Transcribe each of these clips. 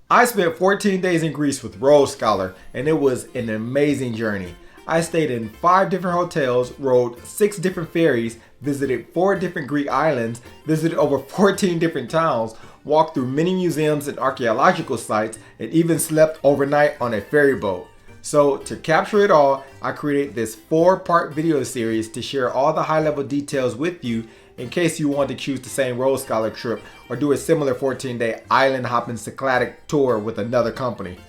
I spent 14 days in Greece with Rhodes Scholar, and it was an amazing journey. I stayed in 5 different hotels, rode 6 different ferries, visited 4 different Greek islands, visited over 14 different towns, walked through many museums and archaeological sites, and even slept overnight on a ferry boat. So to capture it all, I created this 4-part video series to share all the high-level details with you in case you want to choose the same Rhodes Scholar trip or do a similar 14-day island hopping Cycladic tour with another company.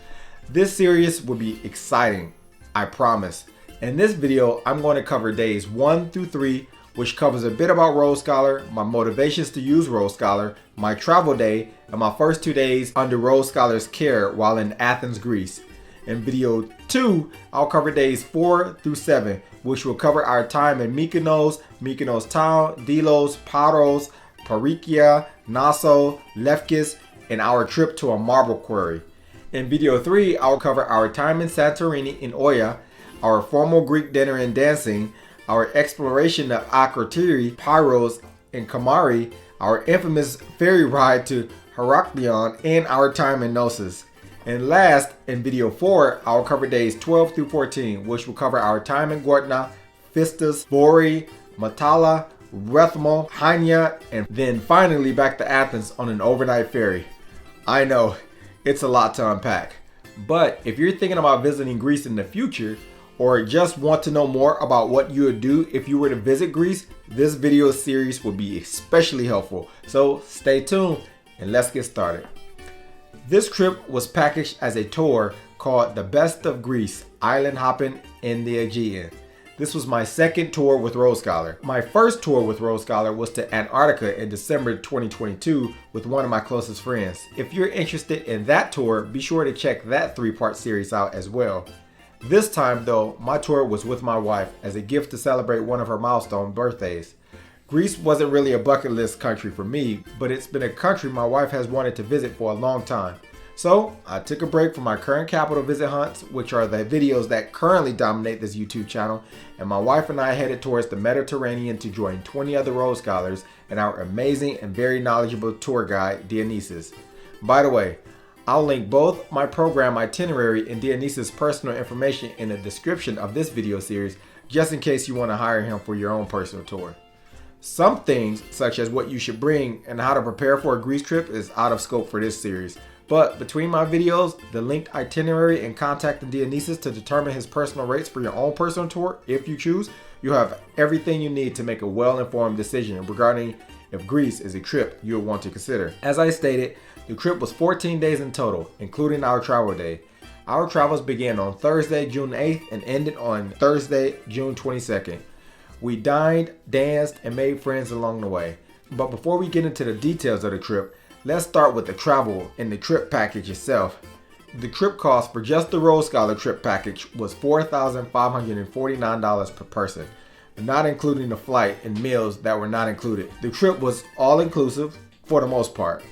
This series will be exciting, I promise. In this video, I'm going to cover days 1 through 3, which covers a bit about Rhodes Scholar, my motivations to use Rhodes Scholar, my travel day, and my first 2 days under Rhodes Scholar's care while in Athens, Greece. In video 2, I'll cover days 4 through 7, which will cover our time in Mykonos, Mykonos Town, Delos, Paros, Parikia, Naoussa, Lefkes, and our trip to a Marble Quarry. In video 3, I'll cover our time in Santorini in Oia, our formal Greek dinner and dancing, our exploration of Acropolis, Paros, and Kamari, our infamous ferry ride to Heraklion, and our time in Naoussa. And last, in video 4, I'll cover days 12 through 14, which will cover our time in Gortna, Fistus, Vori, Matala, Rethmo, Hania, and then finally back to Athens on an overnight ferry. I know, it's a lot to unpack. But if you're thinking about visiting Greece in the future, or just want to know more about what you would do if you were to visit Greece, this video series will be especially helpful. So stay tuned and let's get started. This trip was packaged as a tour called The Best of Greece, Island Hopping in the Aegean. This was my second tour with Rhodes Scholar. My first tour with Rhodes Scholar was to Antarctica in December 2022 with one of my closest friends. If you're interested in that tour, be sure to check that 3-part series out as well. This time though, my tour was with my wife as a gift to celebrate one of her milestone birthdays. Greece wasn't really a bucket list country for me, but it's been a country my wife has wanted to visit for a long time. So I took a break from my current capital visit hunts, which are the videos that currently dominate this YouTube channel, and my wife and I headed towards the Mediterranean to join 20 other Rhodes Scholars and our amazing and very knowledgeable tour guide, Dionysus. By the way, I'll link both my program itinerary and Dionysus' personal information in the description of this video series, just in case you want to hire him for your own personal tour. Some things, such as what you should bring and how to prepare for a Greece trip, is out of scope for this series. But between my videos, the linked itinerary, and contacting Dionysus to determine his personal rates for your own personal tour, if you choose, you have everything you need to make a well-informed decision regarding if Greece is a trip you would want to consider. As I stated, the trip was 14 days in total, including our travel day. Our travels began on Thursday, June 8th and ended on Thursday, June 22nd. We dined, danced, and made friends along the way. But before we get into the details of the trip, let's start with the travel and the trip package itself. The trip cost for just the Rhodes Scholar trip package was $4,549 per person, not including the flight and meals that were not included. The trip was all inclusive for the most part.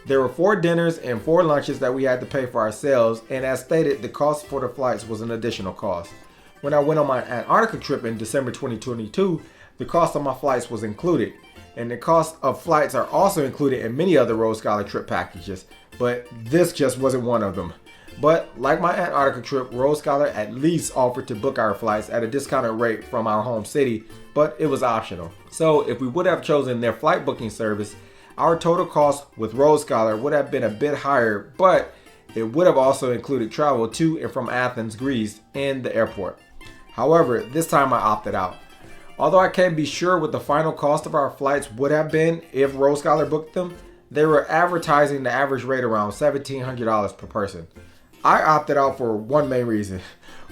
There were 4 dinners and 4 lunches that we had to pay for ourselves, and as stated, the cost for the flights was an additional cost. When I went on my Antarctica trip in December 2022, the cost of my flights was included, and the cost of flights are also included in many other Rhodes Scholar trip packages, but this just wasn't one of them. But like my Antarctica trip, Rhodes Scholar at least offered to book our flights at a discounted rate from our home city, but it was optional. So if we would have chosen their flight booking service, our total cost with Rhodes Scholar would have been a bit higher, but it would have also included travel to and from Athens, Greece, and the airport. However, this time I opted out. Although I can't be sure what the final cost of our flights would have been if Rhodes Scholar booked them, they were advertising the average rate around $1,700 per person. I opted out for one main reason.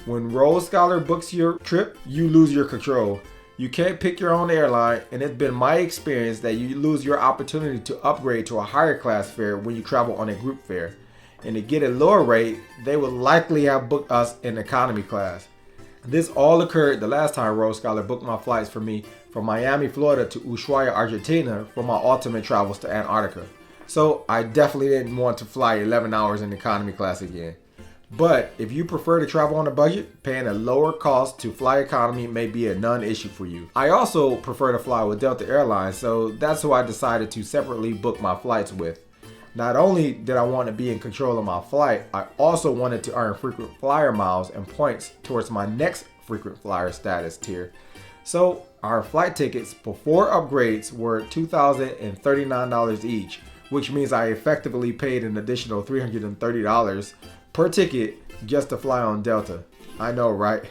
When Rhodes Scholar books your trip, you lose your control. You can't pick your own airline, and it's been my experience that you lose your opportunity to upgrade to a higher class fare when you travel on a group fare. And to get a lower rate, they would likely have booked us in economy class. This all occurred the last time Rhodes Scholar booked my flights for me from Miami, Florida to Ushuaia, Argentina for my ultimate travels to Antarctica. So I definitely didn't want to fly 11 hours in economy class again. But if you prefer to travel on a budget, paying a lower cost to fly economy may be a non-issue for you. I also prefer to fly with Delta Airlines, so that's who I decided to separately book my flights with. Not only did I want to be in control of my flight, I also wanted to earn frequent flyer miles and points towards my next frequent flyer status tier. So our flight tickets before upgrades were $2,039 each, which means I effectively paid an additional $330 per ticket just to fly on Delta. I know, right?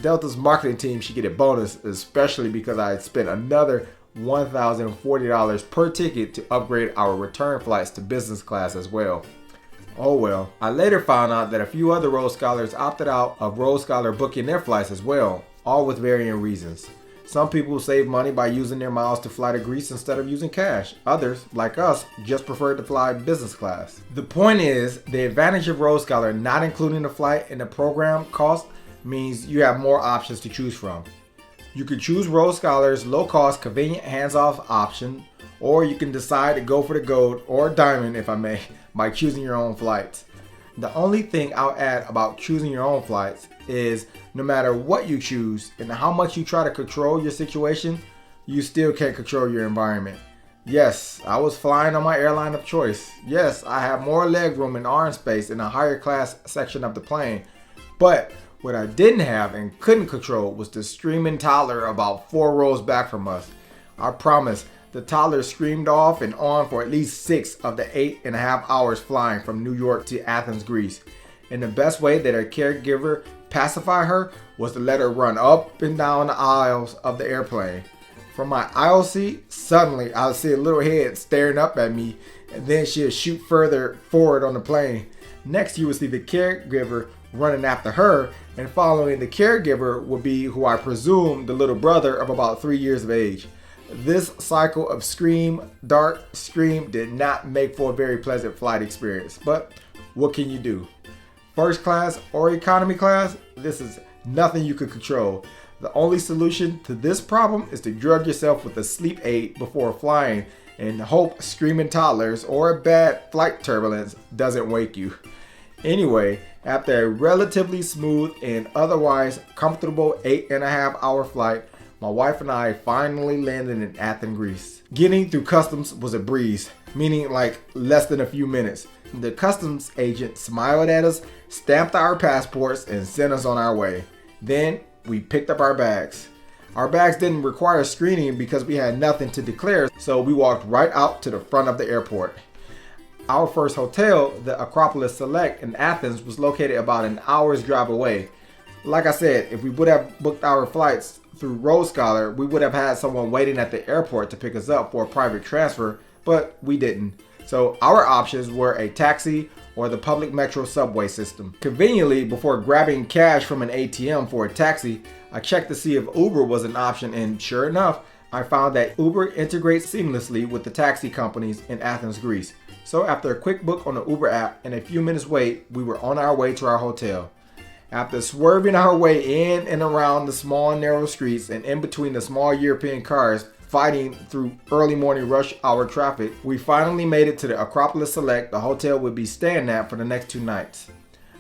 Delta's marketing team should get a bonus, especially because I had spent another $1,040 per ticket to upgrade our return flights to business class as well. Oh well. I later found out that a few other Rhodes Scholars opted out of Rhodes Scholar booking their flights as well, all with varying reasons. Some people save money by using their miles to fly to Greece instead of using cash. Others, like us, just preferred to fly business class. The point is, the advantage of Rhodes Scholar not including the flight in the program cost means you have more options to choose from. You could choose Rhodes Scholar's low-cost, convenient, hands-off option, or you can decide to go for the gold or diamond, if I may, by choosing your own flights. The only thing I'll add about choosing your own flights is no matter what you choose and how much you try to control your situation, you still can't control your environment. Yes, I was flying on my airline of choice. Yes, I have more leg room and arm space in a higher class section of the plane. But what I didn't have and couldn't control was the screaming toddler about 4 rows back from us. I promise, the toddler screamed off and on for at least 6 of the 8.5 hours flying from New York to Athens, Greece. And the best way that her caregiver pacified her was to let her run up and down the aisles of the airplane. From my aisle seat, suddenly I would see a little head staring up at me, and then she would shoot further forward on the plane. Next, you would see the caregiver running after her, and following the caregiver would be who I presume the little brother of about 3 years of age. This cycle of scream, dart, scream did not make for a very pleasant flight experience, but what can you do? First class or economy class, this is nothing you could control. The only solution to this problem is to drug yourself with a sleep aid before flying and hope screaming toddlers or a bad flight turbulence doesn't wake you. Anyway, after a relatively smooth and otherwise comfortable 8.5 hour flight, my wife and I finally landed in Athens, Greece. Getting through customs was a breeze, meaning like less than a few minutes. The customs agent smiled at us, stamped our passports, and sent us on our way. Then we picked up our bags. Our bags didn't require screening because we had nothing to declare, so we walked right out to the front of the airport. Our first hotel, the Acropolis Select in Athens, was located about an hour's drive away. Like I said, if we would have booked our flights through Rhodes Scholar, we would have had someone waiting at the airport to pick us up for a private transfer, but we didn't. So our options were a taxi or the public metro subway system. Conveniently, before grabbing cash from an ATM for a taxi, I checked to see if Uber was an option, and sure enough, I found that Uber integrates seamlessly with the taxi companies in Athens, Greece. So after a quick book on the Uber app and a few minutes wait, we were on our way to our hotel. After swerving our way in and around the small narrow streets and in between the small European cars fighting through early morning rush hour traffic, we finally made it to the Acropolis Select, the hotel we'd be staying at for the next 2 nights.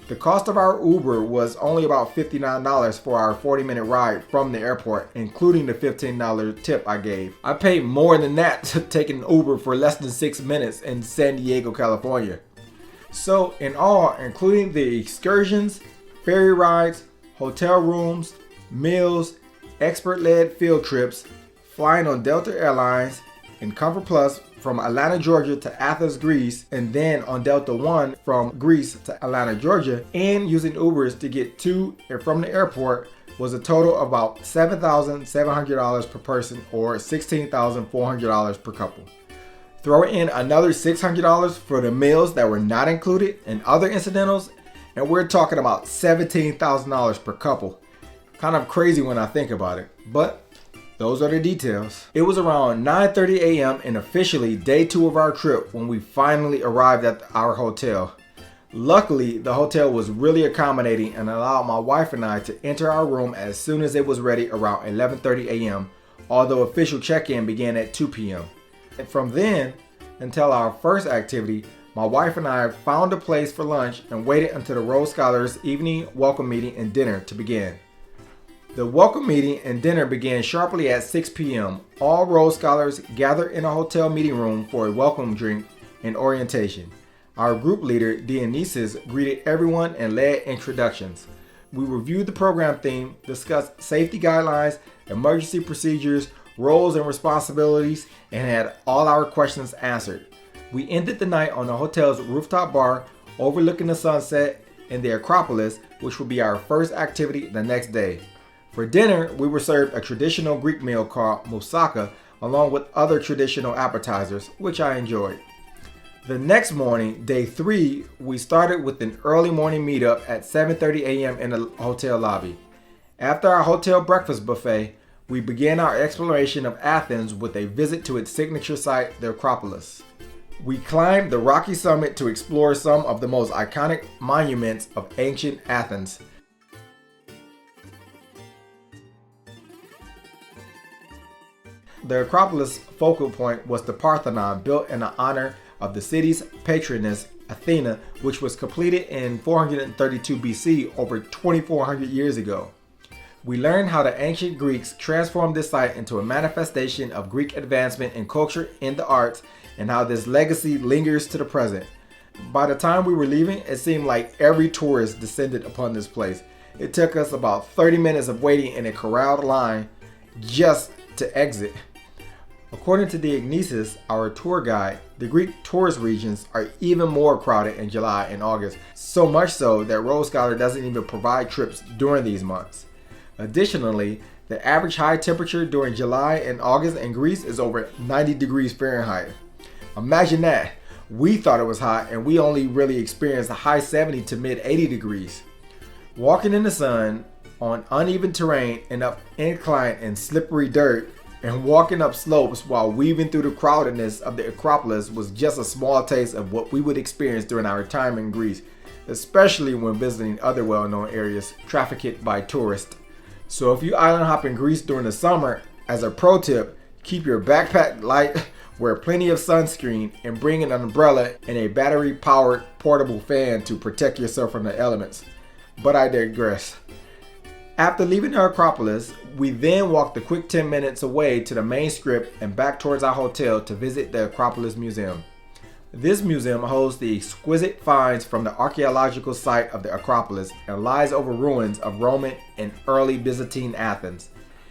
The cost of our Uber was only about $59 for our 40-minute ride from the airport, including the $15 tip I gave. I paid more than that to take an Uber for less than 6 minutes in San Diego, California. So in all, including the excursions, ferry rides, hotel rooms, meals, expert-led field trips, flying on Delta Airlines and Comfort Plus from Atlanta, Georgia to Athens, Greece, and then on Delta One from Greece to Atlanta, Georgia, and using Ubers to get to and from the airport was a total of about $7,700 per person or $16,400 per couple. Throw in another $600 for the meals that were not included and other incidentals, and we're talking about $17,000 per couple. Kind of crazy when I think about it, but those are the details. It was around 9:30 a.m. and officially day 2 of our trip when we finally arrived at our hotel. Luckily, the hotel was really accommodating and allowed my wife and I to enter our room as soon as it was ready around 11:30 a.m., although official check-in began at 2 p.m. And from then until our first activity, my wife and I found a place for lunch and waited until the Rhodes Scholars evening welcome meeting and dinner to begin. The welcome meeting and dinner began sharply at 6 p.m. All Rhodes Scholars gathered in a hotel meeting room for a welcome drink and orientation. Our group leader, Dionysus, greeted everyone and led introductions. We reviewed the program theme, discussed safety guidelines, emergency procedures, roles and responsibilities, and had all our questions answered. We ended the night on the hotel's rooftop bar overlooking the sunset in the Acropolis, which will be our first activity the next day. For dinner, we were served a traditional Greek meal called moussaka, along with other traditional appetizers, which I enjoyed. The next morning, day 3, we started with an early morning meetup at 7:30 a.m. in the hotel lobby. After our hotel breakfast buffet, we began our exploration of Athens with a visit to its signature site, the Acropolis. We climbed the rocky summit to explore some of the most iconic monuments of ancient Athens. The Acropolis' focal point was the Parthenon, built in honor of the city's patroness, Athena, which was completed in 432 BC, over 2,400 years ago. We learned how the ancient Greeks transformed this site into a manifestation of Greek advancement in culture and the arts, and how this legacy lingers to the present. By the time we were leaving, it seemed like every tourist descended upon this place. It took us about 30 minutes of waiting in a corralled line just to exit. According to Dionysus, our tour guide, the Greek tourist regions are even more crowded in July and August, so much so that Rose Scholar doesn't even provide trips during these months. Additionally, the average high temperature during July and August in Greece is over 90 degrees Fahrenheit. Imagine that. We thought it was hot and we only really experienced a high 70 to mid 80 degrees. Walking in the sun on uneven terrain and up incline and slippery dirt, and walking up slopes while weaving through the crowdedness of the Acropolis was just a small taste of what we would experience during our time in Greece, especially when visiting other well-known areas trafficked by tourists. So if you island hop in Greece during the summer, as a pro tip, keep your backpack light, wear plenty of sunscreen, and bring an umbrella and a battery-powered portable fan to protect yourself from the elements. But I digress. After leaving the Acropolis, we then walked a quick 10 minutes away to the main strip and back towards our hotel to visit the Acropolis Museum. This museum holds the exquisite finds from the archaeological site of the Acropolis and lies over ruins of Roman and early Byzantine Athens.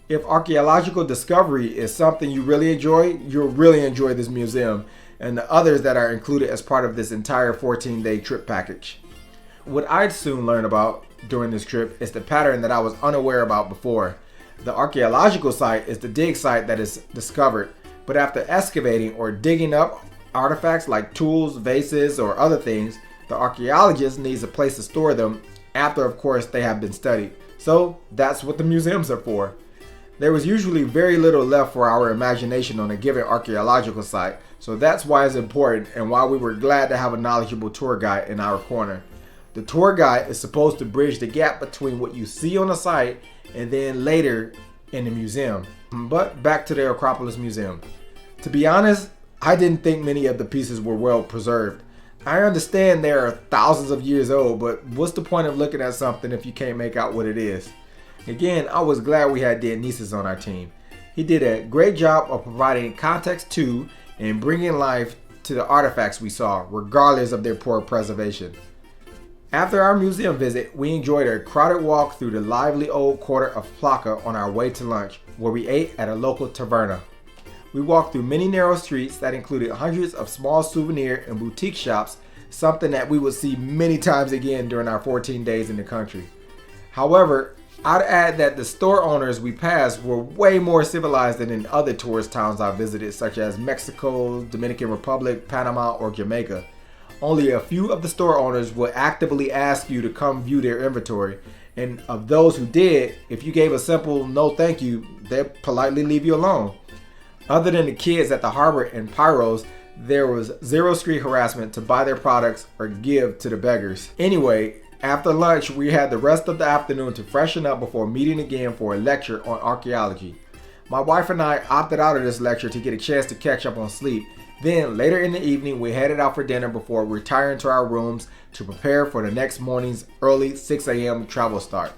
If archaeological discovery is something you really enjoy, you'll really enjoy this museum and the others that are included as part of this entire 14-day trip package. What I'd soon learn about during this trip is the pattern that I was unaware about before. The archaeological site is the dig site that is discovered, but after excavating or digging up artifacts like tools, vases, or other things, the archaeologist needs a place to store them after, of course, they have been studied. So that's what the museums are for. There was usually very little left for our imagination on a given archaeological site, so that's why it's important and why we were glad to have a knowledgeable tour guide in our corner. The tour guide is supposed to bridge the gap between what you see on the site and then later in the museum. But back to the Acropolis Museum. To be honest, I didn't think many of the pieces were well preserved. I understand they are thousands of years old, but what's the point of looking at something if you can't make out what it is? Again, I was glad we had Dionysus on our team. He did a great job of providing context to and bringing life to the artifacts we saw, regardless of their poor preservation. After our museum visit, we enjoyed a crowded walk through the lively old quarter of Plaka on our way to lunch, where we ate at a local taverna. We walked through many narrow streets that included hundreds of small souvenir and boutique shops, something that we would see many times again during our 14 days in the country. However, I'd add that the store owners we passed were way more civilized than in other tourist towns I visited, such as Mexico, Dominican Republic, Panama, or Jamaica. Only a few of the store owners would actively ask you to come view their inventory, and of those who did, if you gave a simple no thank you, they'd politely leave you alone. Other than the kids at the harbor in Paros, there was zero street harassment to buy their products or give to the beggars. Anyway, after lunch, we had the rest of the afternoon to freshen up before meeting again for a lecture on archaeology. My wife and I opted out of this lecture to get a chance to catch up on sleep. Then, later in the evening, we headed out for dinner before retiring to our rooms to prepare for the next morning's early 6 a.m. travel start.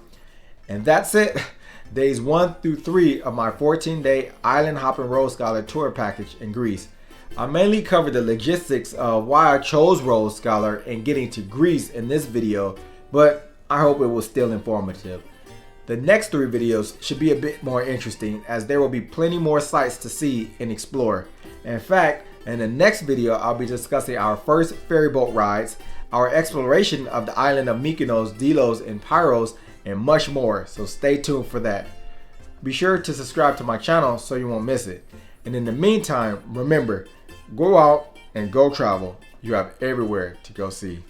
And that's it. Days 1 through 3 of my 14-day island hopping road scholar tour package in Greece. I mainly covered the logistics of why I chose Rhodes Scholar and getting to Greece in this video, but I hope it was still informative. The next 3 videos should be a bit more interesting, as there will be plenty more sites to see and explore. In fact, in the next video I'll be discussing our first ferryboat rides, our exploration of the island of Mykonos, Delos, and Paros, and much more, so stay tuned for that. Be sure to subscribe to my channel so you won't miss it. And in the meantime, remember, go out and go travel. You have everywhere to go see.